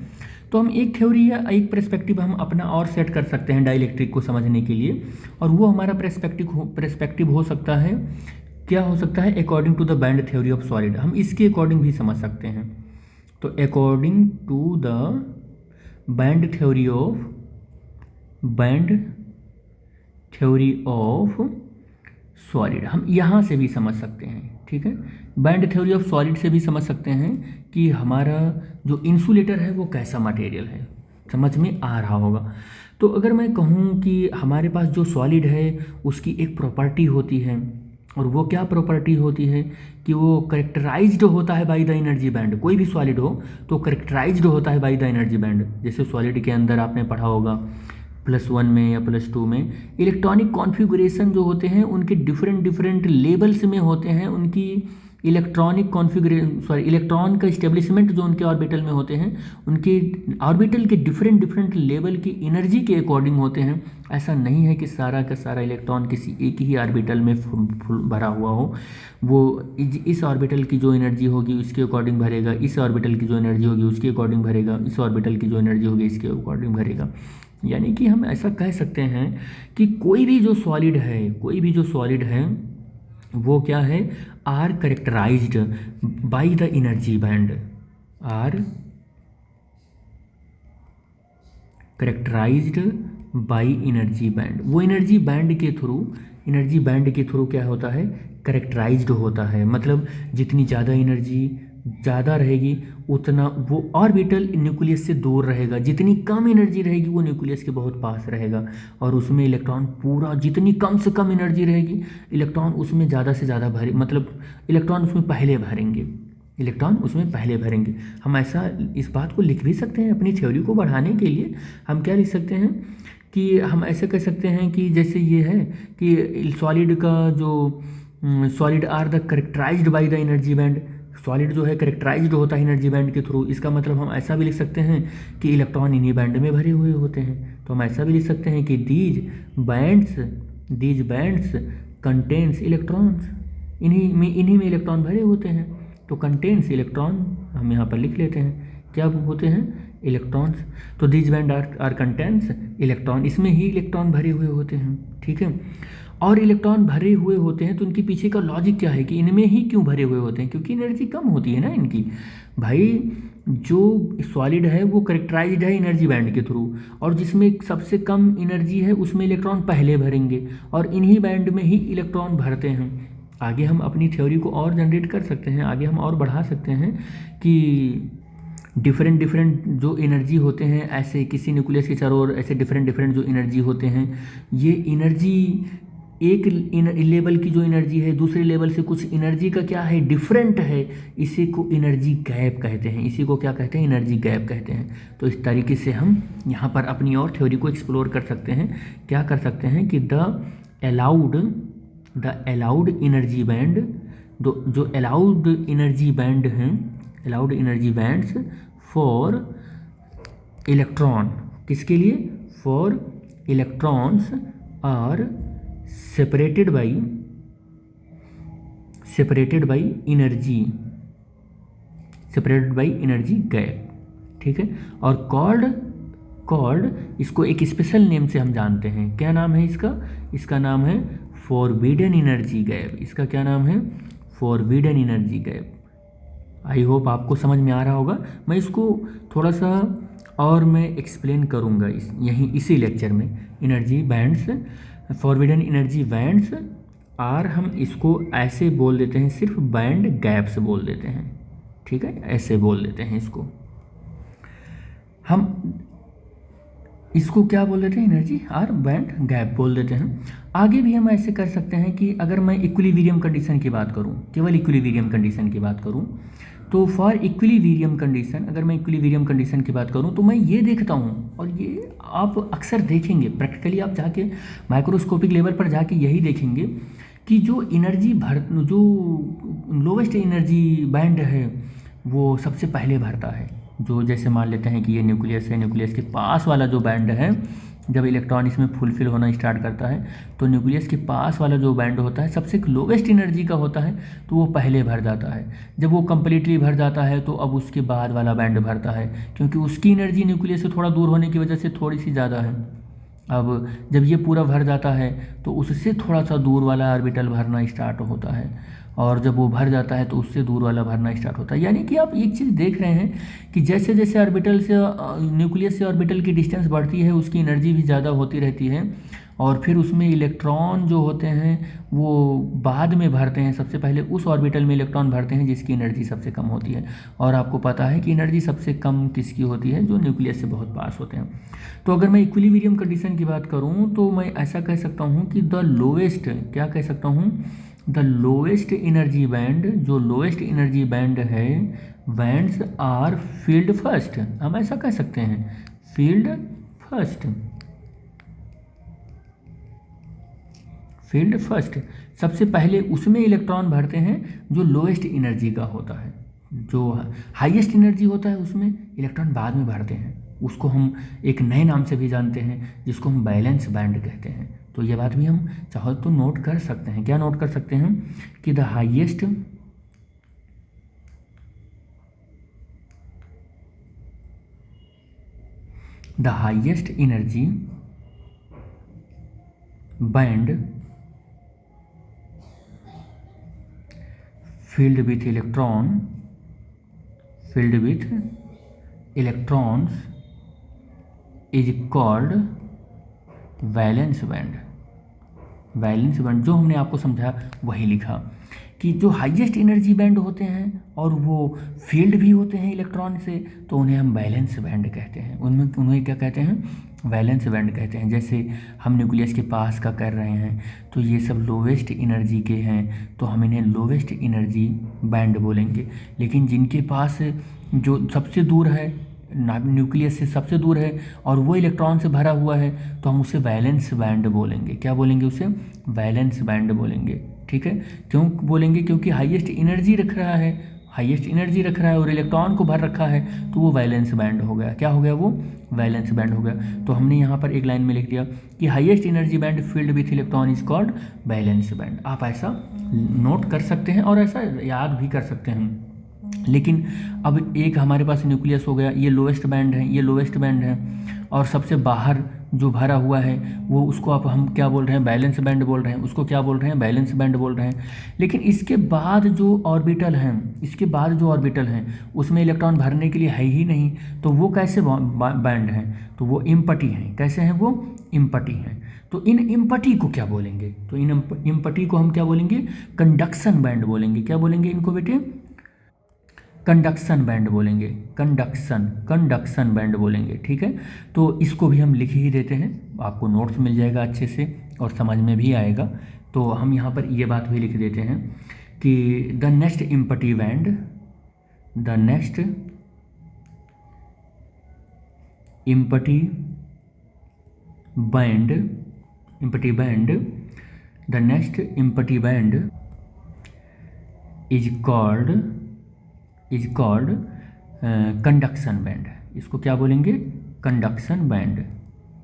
तो हम एक थ्योरी या एक पर्सपेक्टिव हम अपना और सेट कर सकते हैं डाइलेक्ट्रिक को समझने के लिए, और वो हमारा पर्सपेक्टिव हो सकता है, क्या हो सकता है? According to the band theory of solid, हम इसके अकॉर्डिंग भी समझ सकते हैं। तो according to the band theory of solid, हम यहाँ से भी समझ सकते हैं, ठीक है। बैंड थ्योरी ऑफ सॉलिड से भी समझ सकते हैं कि हमारा जो इंसुलेटर है वो कैसा मटेरियल है, समझ में आ रहा होगा। तो अगर मैं कहूँ कि हमारे पास जो सॉलिड है उसकी एक प्रॉपर्टी होती है, और वो क्या प्रॉपर्टी होती है कि वो करेक्टराइज्ड होता है बाय द एनर्जी बैंड। कोई भी सॉलिड हो तो करेक्टराइज्ड होता है बाय द एनर्जी बैंड। जैसे सॉलिड के अंदर आपने पढ़ा होगा +1 में या +2 में इलेक्ट्रॉनिक कॉन्फ़िगरेशन जो होते हैं उनके डिफरेंट लेवल्स में होते हैं, उनकी इलेक्ट्रॉन का इस्टेब्लिशमेंट जो उनके ऑर्बिटल में होते हैं, उनके ऑर्बिटल के डिफरेंट लेवल की एनर्जी के अकॉर्डिंग होते हैं। ऐसा नहीं है कि सारा का सारा इलेक्ट्रॉन किसी एक ही ऑर्बिटल में भरा हुआ हो, वो इस ऑर्बिटल की जो एनर्जी होगी उसके अकॉर्डिंग भरेगा, इस ऑर्बिटल की जो एनर्जी होगी उसके अकॉर्डिंग भरेगा, इस ऑर्बिटल की जो एनर्जी होगी इसके अकॉर्डिंग भरेगा। यानी कि हम ऐसा कह सकते हैं कि कोई भी जो सॉलिड है वो क्या है? Are characterized by the energy band are characterized by energy band. वो एनर्जी बैंड के थ्रू क्या होता है, करेक्टराइज्ड होता है। मतलब जितनी ज़्यादा एनर्जी ज़्यादा रहेगी उतना वो ऑर्बिटल न्यूक्लियस से दूर रहेगा, जितनी कम एनर्जी रहेगी वो न्यूक्लियस के बहुत पास रहेगा, और उसमें इलेक्ट्रॉन पूरा, जितनी कम से कम एनर्जी रहेगी इलेक्ट्रॉन उसमें ज़्यादा से ज़्यादा भरे, मतलब इलेक्ट्रॉन उसमें पहले भरेंगे। हम ऐसा इस बात को लिख भी सकते हैं अपनी थ्योरी को बढ़ाने के लिए। हम क्या लिख सकते हैं कि हम ऐसे कह सकते हैं कि जैसे ये है कि सॉलिड का जो solid are the characterized by the energy band, solid जो है करेक्टराइज्ड होता है एनर्जी बैंड के थ्रू। इसका मतलब हम ऐसा भी लिख सकते हैं कि इलेक्ट्रॉन इन्हीं बैंड में भरे हुए होते हैं। तो हम ऐसा भी लिख सकते हैं कि दीज बैंड्स कंटेन्स इलेक्ट्रॉन्स, इन्हीं में इलेक्ट्रॉन भरे होते हैं। तो कंटेन्स इलेक्ट्रॉन हम यहाँ पर लिख लेते हैं, क्या होते हैं, इलेक्ट्रॉन्स। तो these band are contains electron, इसमें ही इलेक्ट्रॉन भरे हुए होते हैं, ठीक है। और इलेक्ट्रॉन भरे हुए होते हैं तो उनके पीछे का लॉजिक क्या है कि इनमें ही क्यों भरे हुए होते हैं, क्योंकि एनर्जी कम होती है ना इनकी। भाई जो सॉलिड है वो करेक्टराइज्ड है एनर्जी बैंड के थ्रू, और जिसमें सबसे कम एनर्जी है उसमें इलेक्ट्रॉन पहले भरेंगे, और इन्हीं बैंड में ही इलेक्ट्रॉन भरते हैं। आगे हम अपनी थ्योरी को और जनरेट कर सकते हैं, आगे हम और बढ़ा सकते हैं कि डिफरेंट जो एनर्जी होते हैं, ऐसे किसी न्यूक्लियस के चारों ओर ऐसे डिफरेंट जो एनर्जी होते हैं, ये एनर्जी एक लेवल की जो एनर्जी है दूसरे लेवल से कुछ एनर्जी का क्या है, डिफरेंट है, इसी को एनर्जी गैप कहते हैं। इसी को क्या कहते हैं, एनर्जी गैप कहते हैं। तो इस तरीके से हम यहाँ पर अपनी और थ्योरी को एक्सप्लोर कर सकते हैं। क्या कर सकते हैं कि द अलाउड एनर्जी बैंड, जो अलाउड एनर्जी बैंड हैं, allowed energy bands for electron, किसके लिए, for electrons are separated by energy gap, ठीक है। और कॉल्ड इसको एक स्पेशल नेम से हम जानते हैं। क्या नाम है इसका नाम है फॉरबिडन एनर्जी गैप। इसका क्या नाम है, forbidden energy gap. I hope आपको समझ में आ रहा होगा। मैं इसको थोड़ा सा और मैं एक्सप्लेन करूँगा इसी लेक्चर में। Energy bands, forbidden energy bands are, हम इसको ऐसे बोल देते हैं, सिर्फ बैंड गैप्स बोल देते हैं, ठीक है, ऐसे बोल देते हैं इसको। हम इसको क्या बोल देते हैं, एनर्जी आर बैंड गैप बोल देते हैं। आगे भी हम ऐसे कर सकते हैं कि अगर मैं इक्विलिब्रियम कंडीशन की बात करूं, केवल इक्विलिब्रियम कंडीशन की बात करूं, तो फॉर इक्विलिब्रियम कंडीशन, अगर मैं इक्विलिब्रियम कंडीशन की बात करूं तो मैं ये देखता हूं, और ये आप अक्सर देखेंगे प्रैक्टिकली, आप जाके माइक्रोस्कोपिक लेवल पर जाके यही देखेंगे कि जो लोवेस्ट एनर्जी बैंड है वो सबसे पहले भरता है। जो जैसे मान लेते हैं कि ये न्यूक्लियस है, न्यूक्लियस के पास वाला जो बैंड है, जब इलेक्ट्रॉन इसमें फुलफिल होना स्टार्ट करता है तो न्यूक्लियस के पास वाला जो बैंड होता है सबसे लोवेस्ट एनर्जी का होता है, तो वो पहले भर जाता है। जब वो कम्प्लीटली भर जाता है तो अब उसके बाद वाला बैंड भरता है, क्योंकि उसकी एनर्जी न्यूक्लियस से थोड़ा दूर होने की वजह से थोड़ी सी ज़्यादा है। अब जब ये पूरा भर जाता है तो उससे थोड़ा सा दूर वाला ऑर्बिटल भरना स्टार्ट होता है, और जब वो भर जाता है तो उससे दूर वाला भरना स्टार्ट होता है। यानी कि आप एक चीज़ देख रहे हैं कि जैसे जैसे ऑर्बिटल से न्यूक्लियस से ऑर्बिटल की डिस्टेंस बढ़ती है उसकी एनर्जी भी ज़्यादा होती रहती है, और फिर उसमें इलेक्ट्रॉन जो होते हैं वो बाद में भरते हैं। सबसे पहले उस ऑर्बिटल में इलेक्ट्रॉन भरते हैं जिसकी एनर्जी सबसे कम होती है, और आपको पता है कि एनर्जी सबसे कम किसकी होती है, जो न्यूक्लियस से बहुत पास होते हैं। तो अगर मैं इक्विलिब्रियम कंडीशन की बात करूँ तो मैं ऐसा कह सकता हूँ कि द लोवेस्ट, क्या कह सकता हूँ, द लोवेस्ट एनर्जी बैंड, जो लोवेस्ट एनर्जी बैंड है, बैंड्स आर फील्ड फर्स्ट, हम ऐसा कह सकते हैं, फील्ड फर्स्ट सबसे पहले उसमें इलेक्ट्रॉन भरते हैं जो लोएस्ट एनर्जी का होता है। जो हाईएस्ट एनर्जी होता है उसमें इलेक्ट्रॉन बाद में भरते हैं। उसको हम एक नए नाम से भी जानते हैं जिसको हम बैलेंस बैंड कहते हैं। तो ये बात भी हम चाहो तो नोट कर सकते हैं। क्या नोट कर सकते हैं कि the highest energy band filled with electron filled with electrons is called valence band. Valence band जो हमने आपको समझाया वही लिखा कि जो हाईएस्ट एनर्जी बैंड होते हैं और वो फील्ड भी होते हैं इलेक्ट्रॉन से, तो उन्हें हम वैलेंस बैंड कहते हैं। उन्हें क्या कहते हैं? वैलेंस बैंड कहते हैं। जैसे हम न्यूक्लियस के पास का कर रहे हैं तो ये सब लोवेस्ट एनर्जी के हैं, तो हम इन्हें लोवेस्ट एनर्जी बैंड बोलेंगे। लेकिन जिनके पास जो सबसे दूर है, न्यूक्लियस से सबसे दूर है और वो इलेक्ट्रॉन से भरा हुआ है, तो हम उसे वैलेंस बैंड बोलेंगे। क्या बोलेंगे? उसे वैलेंस बैंड बोलेंगे। ठीक है, क्यों बोलेंगे? क्योंकि हाईएस्ट एनर्जी रख रहा है, हाईएस्ट एनर्जी रख रहा है और इलेक्ट्रॉन को भर रखा है, तो वो वैलेंस बैंड हो गया। क्या हो गया? वो वैलेंस बैंड हो गया। तो हमने यहाँ पर एक लाइन में लिख दिया कि highest energy band field with electron is called valence band. आप ऐसा नोट कर सकते हैं और ऐसा याद भी कर सकते हैं। लेकिन अब एक हमारे पास न्यूक्लियस हो गया, ये लोवेस्ट बैंड है, ये लोवेस्ट बैंड है, और सबसे बाहर जो भरा हुआ है वो, उसको आप हम क्या बोल रहे हैं? बैलेंस बैंड बोल रहे हैं। उसको क्या बोल रहे हैं? बैलेंस बैंड बोल रहे हैं। लेकिन इसके बाद जो ऑर्बिटल हैं, इसके बाद जो ऑर्बिटल हैं उसमें इलेक्ट्रॉन भरने के लिए है ही नहीं, तो वो कैसे बैंड हैं? तो वो इम्पटी हैं। कैसे हैं वो? इम्पटी हैं। तो इन इम्पटी को क्या बोलेंगे? तो इन इम्पटी को हम क्या बोलेंगे? कंडक्शन बैंड बोलेंगे। क्या बोलेंगे इनको बेटे? कंडक्शन बैंड बोलेंगे। कंडक्शन बैंड बोलेंगे। ठीक है, तो इसको भी हम लिख ही देते हैं, आपको नोट्स मिल जाएगा अच्छे से और समझ में भी आएगा। तो हम यहाँ पर ये बात भी लिख देते हैं कि the next empty band, the next empty band, the next empty band is called conduction band. इसको क्या बोलेंगे? Conduction band.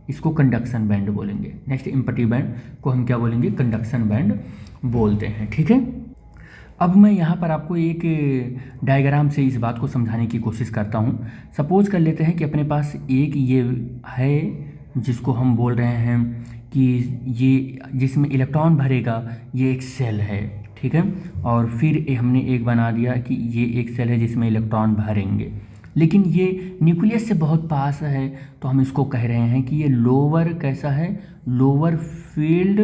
इसको कंडक्शन बैंड बोलेंगे। नेक्स्ट इम्पटी बैंड को हम क्या बोलेंगे? कंडक्शन बैंड बोलते हैं। ठीक है, अब मैं यहाँ पर आपको एक डायग्राम से इस बात को समझाने की कोशिश करता हूँ। सपोज कर लेते हैं कि अपने पास एक ये है जिसको हम बोल रहे हैं कि ये जिसमें इलेक्ट्रॉन भरेगा, ये एक सेल है। ठीक है, और फिर हमने एक बना दिया कि ये एक सेल है जिसमें इलेक्ट्रॉन भरेंगे, लेकिन ये न्यूक्लियस से बहुत पास है, तो हम इसको कह रहे हैं कि ये लोअर कैसा है? लोअर फील्ड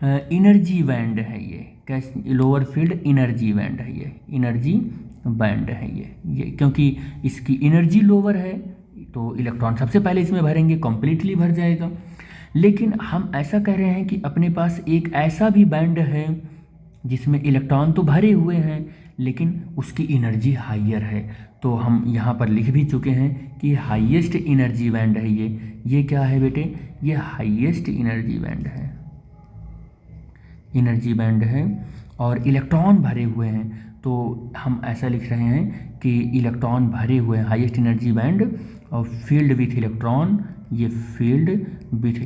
एनर्जी बैंड है। ये कैसे? लोअर फील्ड एनर्जी बैंड है, ये एनर्जी बैंड है ये क्योंकि इसकी एनर्जी लोअर है, तो इलेक्ट्रॉन सबसे पहले इसमें भरेंगे, कम्प्लीटली भर जाएगा। लेकिन हम ऐसा कह रहे हैं कि अपने पास एक ऐसा भी बैंड है जिसमें इलेक्ट्रॉन तो भरे हुए हैं लेकिन उसकी एनर्जी हाइयर है। तो हम यहाँ पर लिख भी चुके हैं कि हाईएस्ट एनर्जी बैंड है ये क्या है बेटे? ये हाईएस्ट एनर्जी बैंड है, एनर्जी बैंड है और इलेक्ट्रॉन भरे हुए हैं। तो हम ऐसा लिख रहे हैं कि इलेक्ट्रॉन भरे हुए हैं, हाईएस्ट एनर्जी बैंड और फील्ड विथ इलेक्ट्रॉन, ये फील्ड विथ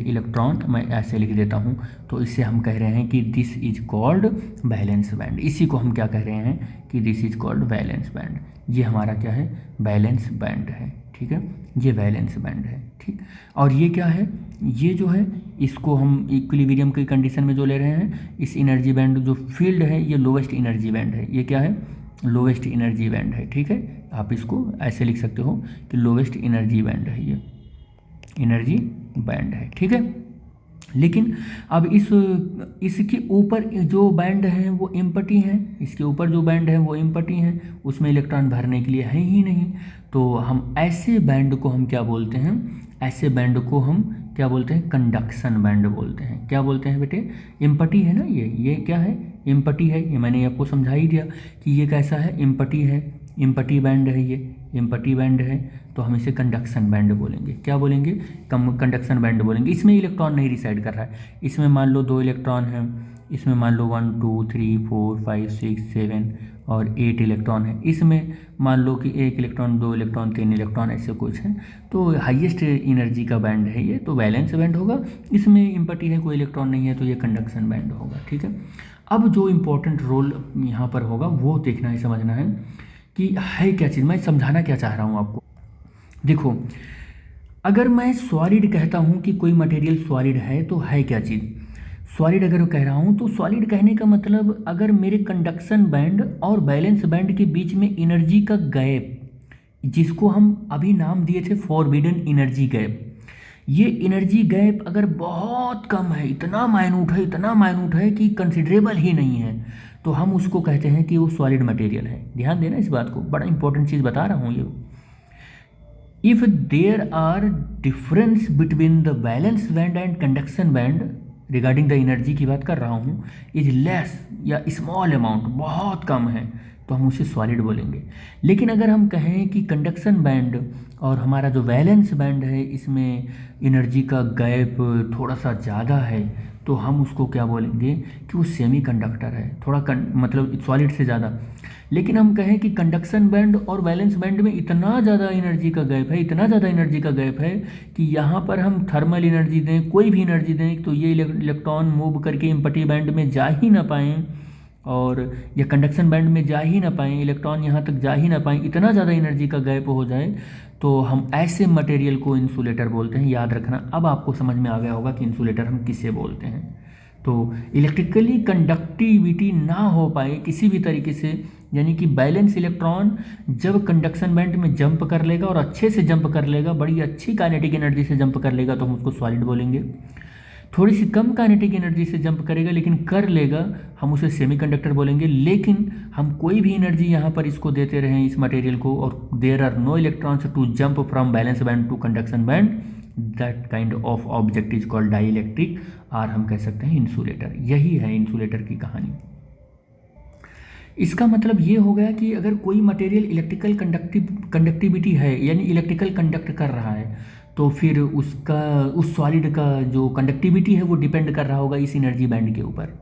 इलेक्ट्रॉन मैं ऐसे लिख देता हूँ। तो इससे हम कह रहे हैं कि this is called valence band. इसी को हम क्या कह रहे हैं कि this is called valence band. ये हमारा क्या है? वैलेंस बैंड है। ठीक है, ये वैलेंस बैंड है। ठीक, और ये क्या है? ये जो है इसको हम इक्विलिब्रियम की कंडीशन में जो ले रहे हैं, इस एनर्जी बैंड जो फील्ड है ये लोवेस्ट एनर्जी बैंड है। ये क्या है? लोवेस्ट एनर्जी बैंड है। ठीक है, आप इसको ऐसे लिख सकते हो कि लोवेस्ट एनर्जी बैंड है, ये एनर्जी बैंड है। ठीक है, लेकिन अब इसके ऊपर जो बैंड हैं वो इम्पटी हैं, इसके ऊपर जो बैंड है वो इम्पटी हैं, उसमें इलेक्ट्रॉन भरने के लिए है ही नहीं। तो हम ऐसे बैंड को हम क्या बोलते हैं? ऐसे बैंड को हम क्या बोलते हैं? कंडक्शन बैंड बोलते हैं। क्या बोलते हैं बेटे? इम्पटी है ना, ये क्या है? इम्पटी है। ये मैंने आपको समझा ही दिया कि ये कैसा है? इम्पटी है, इम्पटी बैंड है, ये इम्पटी बैंड है। तो हम इसे कंडक्शन बैंड बोलेंगे। क्या बोलेंगे? कंडक्शन बैंड बोलेंगे। इसमें इलेक्ट्रॉन नहीं रिसाइड कर रहा है, इसमें मान लो 2 इलेक्ट्रॉन हैं, इसमें मान लो 1 2 3 4 5 6 7 और 8 इलेक्ट्रॉन है। इसमें मान लो कि 1 इलेक्ट्रॉन 2 इलेक्ट्रॉन 3 इलेक्ट्रॉन ऐसे कुछ है। तो हाईएस्ट एनर्जी का बैंड है ये, तो वैलेंस बैंड होगा। इसमें इम्पटी है, कोई इलेक्ट्रॉन नहीं है, तो ये कंडक्शन बैंड होगा। ठीक है, अब जो इम्पोर्टेंट रोल यहाँ पर होगा वो देखना है, समझना है कि है क्या चीज़, मैं समझाना क्या चाह रहा हूँ आपको। देखो, अगर मैं सॉलिड कहता हूँ कि कोई मटेरियल सॉलिड है, तो है क्या चीज़? सॉलिड अगर कह रहा हूँ तो सॉलिड कहने का मतलब अगर मेरे कंडक्शन बैंड और बैलेंस बैंड के बीच में एनर्जी का गैप, जिसको हम अभी नाम दिए थे फॉरबिडन एनर्जी गैप, ये एनर्जी गैप अगर बहुत कम है, इतना माइन्यूट है कि कंसिडरेबल ही नहीं है, तो हम उसको कहते हैं कि वो सॉलिड मटेरियल है। ध्यान देना इस बात को, बड़ा इंपॉर्टेंट चीज़ बता रहा हूँ ये। If there are difference between the valence band and conduction band regarding the energy की बात कर रहा हूँ, इज लेस या स्मॉल अमाउंट, बहुत कम है, तो हम उसे सॉलिड बोलेंगे। लेकिन अगर हम कहें कि कंडक्शन बैंड और हमारा जो वैलेंस बैंड है इसमें एनर्जी का गैप थोड़ा सा ज़्यादा है, तो हम उसको क्या बोलेंगे कि वो सेमी कंडक्टर है, थोड़ा मतलब सॉलिड से ज़्यादा। लेकिन हम कहें कि कंडक्शन बैंड और वैलेंस बैंड में इतना ज़्यादा एनर्जी का गैप है, इतना ज़्यादा एनर्जी का गैप है कि यहाँ पर हम थर्मल एनर्जी दें, कोई भी एनर्जी दें, तो ये इलेक्ट्रॉन मूव करके एम्प्टी बैंड में जा ही ना पाएँ, और या कंडक्शन बैंड में जा ही ना पाएँ, इलेक्ट्रॉन यहाँ तक जा ही ना पाएँ, इतना ज़्यादा एनर्जी का गैप हो जाए, तो हम ऐसे मटेरियल को इंसुलेटर बोलते हैं। याद रखना, अब आपको समझ में आ गया होगा कि इंसुलेटर हम किससे बोलते हैं। तो इलेक्ट्रिकली कंडक्टिविटी ना हो पाए किसी भी तरीके से, यानी कि बैलेंस इलेक्ट्रॉन जब कंडक्शन बैंड में जंप कर लेगा और अच्छे से जंप कर लेगा, बड़ी अच्छी काइनेटिक एनर्जी से जंप कर लेगा, तो हम उसको सॉलिड बोलेंगे। थोड़ी सी कम काइनेटिक एनर्जी से जंप करेगा लेकिन कर लेगा, हम उसे सेमीकंडक्टर बोलेंगे। लेकिन हम कोई भी एनर्जी यहाँ पर इसको देते रहें इस मटेरियल को, और there are no electrons to jump from valence band to conduction band, that kind of object is called dielectric, और हम कह सकते हैं इंसुलेटर। यही है इंसुलेटर की कहानी। इसका मतलब ये हो गया कि अगर कोई मटेरियल इलेक्ट्रिकल कंडक्टिविटी है, यानी इलेक्ट्रिकल कंडक्ट कर रहा है, तो फिर उसका उस सॉलिड का जो कंडक्टिविटी है वो डिपेंड कर रहा होगा इस एनर्जी बैंड के ऊपर।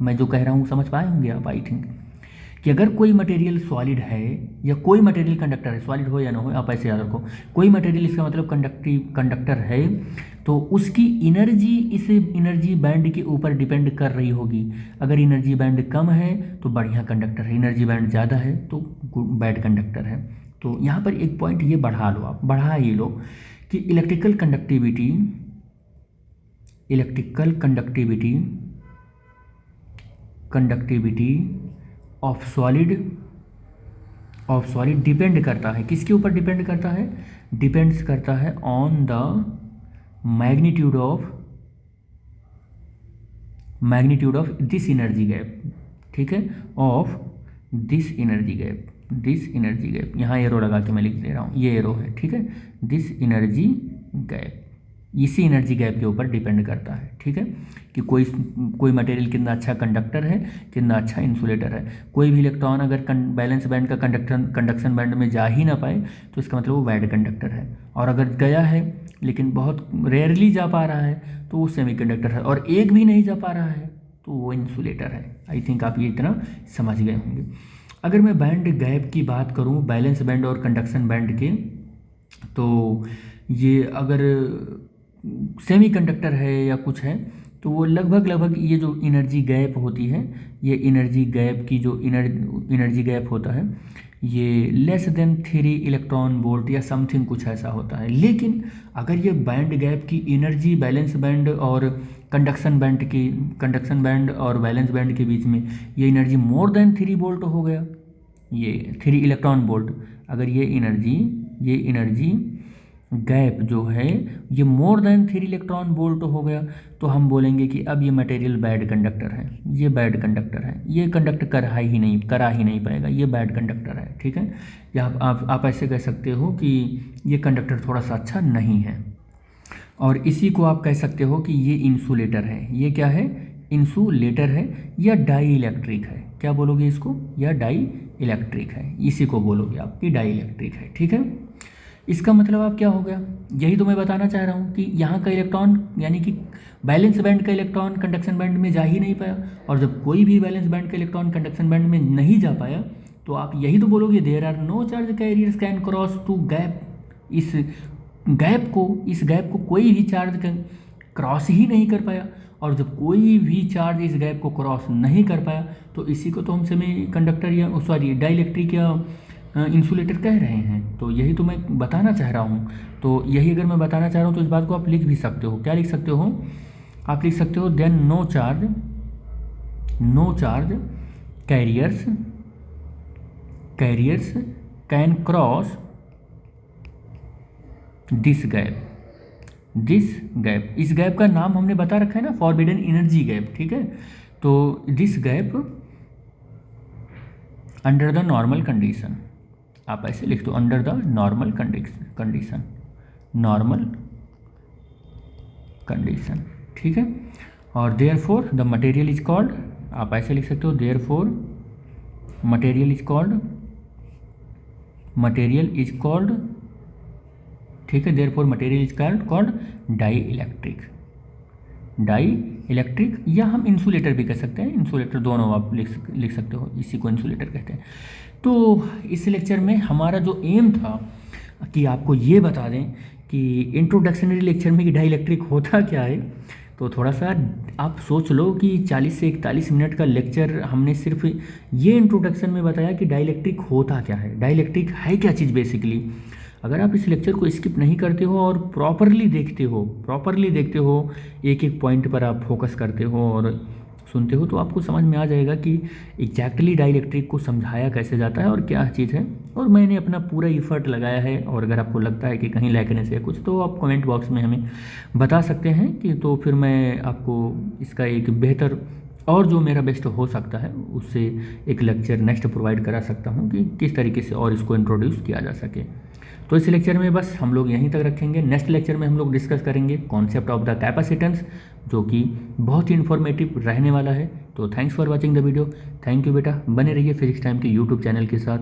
मैं जो कह रहा हूँ समझ पाए होंगे आप, आई थिंक, कि अगर कोई मटेरियल सॉलिड है या कोई मटेरियल कंडक्टर है, सॉलिड हो या ना हो, आप ऐसे याद रखो, कोई मटेरियल इसका मतलब कंडक्टर है, तो उसकी एनर्जी इस एनर्जी बैंड के ऊपर डिपेंड कर रही होगी। अगर एनर्जी बैंड कम है तो बढ़िया कंडक्टर है, एनर्जी बैंड ज़्यादा है तो बैड कंडक्टर है। तो यहाँ पर एक पॉइंट ये बढ़ा लो, आप बढ़ा ही लो कि electrical conductivity of solid depend करता है, किसके ऊपर डिपेंड करता है? डिपेंड्स करता है on the magnitude of this energy gap, ठीक है, ऑफ दिस एनर्जी गैप, यहाँ एरो लगा के मैं लिख दे रहा हूँ, ये एरो है, ठीक है, दिस एनर्जी गैप, इसी एनर्जी गैप के ऊपर डिपेंड करता है, ठीक है, कि कोई मटेरियल कितना अच्छा कंडक्टर है, कितना अच्छा इंसुलेटर है। कोई भी इलेक्ट्रॉन अगर बैलेंस बैंड का कंडक्शन बैंड में जा ही ना पाए, तो इसका मतलब वो बैड कंडक्टर है, और अगर गया है लेकिन बहुत रेयरली जा पा रहा है तो वो सेमीकंडक्टर है, और एक भी नहीं जा पा रहा है तो वो इंसुलेटर है। आई थिंक आप ये इतना समझ गए होंगे। अगर मैं बैंड गैप की बात करूँ बैलेंस बैंड और कंडक्शन बैंड के, तो ये अगर सेमीकंडक्टर है या कुछ है, तो वो लगभग ये जो एनर्जी गैप होती है, ये एनर्जी गैप की जो एनर्जी गैप होता है, ये लेस देन 3 इलेक्ट्रॉन वोल्ट या समथिंग कुछ ऐसा होता है। लेकिन अगर ये बैंड गैप की एनर्जी बैलेंस बैंड और कंडक्शन बैंड और बैलेंस बैंड के बीच में ये एनर्जी मोर देन 3 वोल्ट हो गया, ये 3 इलेक्ट्रॉन वोल्ट, अगर ये एनर्जी गैप जो है ये मोर देन 3 इलेक्ट्रॉन वोल्ट हो गया, तो हम बोलेंगे कि अब ये मटेरियल बैड कंडक्टर है, ये बैड कंडक्टर है, ये कंडक्ट करा ही नहीं पाएगा, ये बैड कंडक्टर है, ठीक है। या आप ऐसे कह सकते हो कि ये कंडक्टर थोड़ा सा अच्छा नहीं है, और इसी को आप कह सकते हो कि ये इंसुलेटर है। ये क्या है? इंसुलेटर है या डाई इलेक्ट्रिक है। क्या बोलोगे इसको? या डाई इलेक्ट्रिक है, इसी को बोलोगे आप कि डाई इलेक्ट्रिक है, ठीक है। इसका मतलब आप क्या हो गया, यही तो मैं बताना चाह रहा हूँ कि यहाँ का इलेक्ट्रॉन यानी कि बैलेंस बैंड का इलेक्ट्रॉन कंडक्शन बैंड में जा ही नहीं पाया, और जब कोई भी बैलेंस बैंड का इलेक्ट्रॉन कंडक्शन बैंड में नहीं जा पाया, तो आप यही तो बोलोगे there are no charge carriers can cross to gap. इस गैप को कोई भी चार्ज क्रॉस ही नहीं कर पाया, और जब कोई भी चार्ज इस गैप को क्रॉस नहीं कर पाया, तो इसी को तो हम सेमी कंडक्टर या डाई इलेक्ट्रिक या इंसुलेटर कह रहे हैं। तो यही तो मैं बताना चाह रहा हूँ। तो यही अगर मैं बताना चाह रहा हूँ तो इस बात को आप लिख भी सकते हो। क्या लिख सकते हो आप लिख सकते हो then no charge carriers can cross this gap. इस गैप का नाम हमने बता रखा है ना, फॉरबिडन एनर्जी गैप, ठीक है। तो this gap under the normal condition, आप ऐसे लिख दो, अंडर द नॉर्मल कंडीशन, ठीक है। और therefore the material is called, आप ऐसे लिख सकते हो, देयरफॉर मटेरियल इज कॉल्ड, ठीक है। Therefore material is called dielectric, या हम इंसुलेटर भी कह सकते हैं, इंसुलेटर दोनों आप लिख सकते हो, इसी को इंसुलेटर कहते हैं। तो इस लेक्चर में हमारा जो एम था कि आपको ये बता दें कि इंट्रोडक्शनरी लेक्चर में कि डाई इलेक्ट्रिक होता क्या है। तो थोड़ा सा आप सोच लो कि 40 से 41 मिनट का लेक्चर हमने सिर्फ ये इंट्रोडक्शन में बताया कि डाई इलेक्ट्रिक होता क्या है, डाई इलेक्ट्रिक है क्या चीज़ बेसिकली। अगर आप इस लेक्चर को स्किप नहीं करते हो और प्रॉपरली देखते हो, एक एक पॉइंट पर आप फोकस करते हो और सुनते हो, तो आपको समझ में आ जाएगा कि एग्जैक्टली डाई इलेक्ट्रिक को समझाया कैसे जाता है और क्या चीज़ है। और मैंने अपना पूरा एफर्ट लगाया है, और अगर आपको लगता है कि कहीं लैकनेस है कुछ, तो आप कमेंट बॉक्स में हमें बता सकते हैं कि, तो फिर मैं आपको इसका एक बेहतर और जो मेरा बेस्ट हो सकता है उससे एक लेक्चर नेक्स्ट प्रोवाइड करा सकता हूँ कि किस तरीके से और इसको इंट्रोड्यूस किया जा सके। तो इस लेक्चर में बस हम लोग यहीं तक रखेंगे। नेक्स्ट लेक्चर में हम लोग डिस्कस करेंगे कॉन्सेप्ट ऑफ द कैपेसिटेंस, जो कि बहुत ही इन्फॉर्मेटिव रहने वाला है। तो thanks for watching the video. Thank you बेटा, बने रहिए फिजिक्स टाइम के यूट्यूब चैनल के साथ।